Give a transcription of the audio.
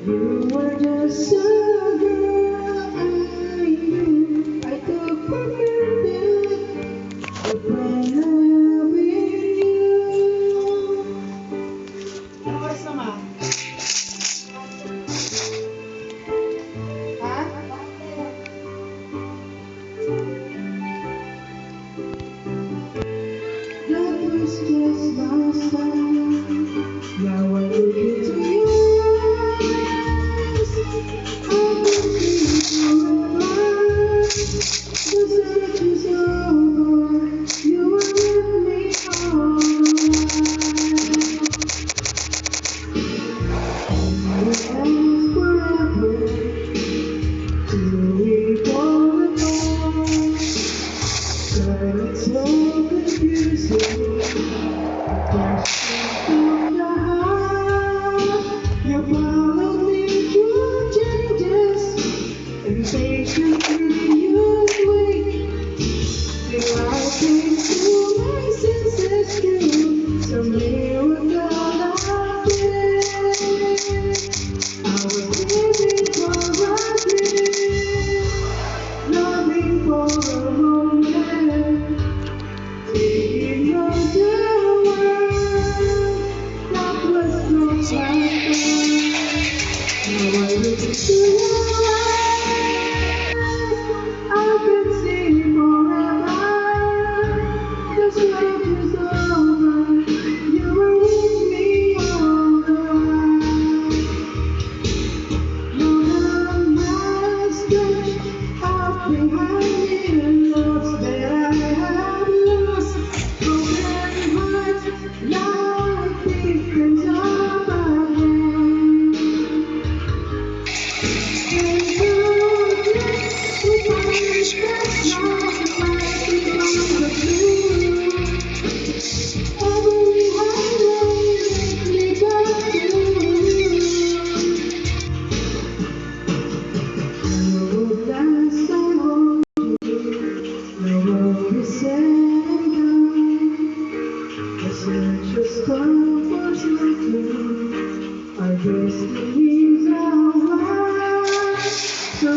You were just a girl I knew. I took for granted, but when I'm with you. Tapos naman. Ha? That was just last time. Now I look into your eyes. I can see forever. The search is over. You were with me all the while. It lasts forever till we fall apart. But it's so confusing. From the heart, you follow me through changes and patiently you wait till I came to my senses through some miracle I did. I was living for a dream, loving for a moment. Taking you the world that was no matter. Now I look into your eyes, I can see forever. The search is over. You were with me all the while. Now the master out behind me and loves that I have lost. Broken hearts, now pieces of my hand. And so just we find that love might become the blue. Every highway leads back to you. No last I no road is setting down. The search for stars nothing. Our destinies are wild. So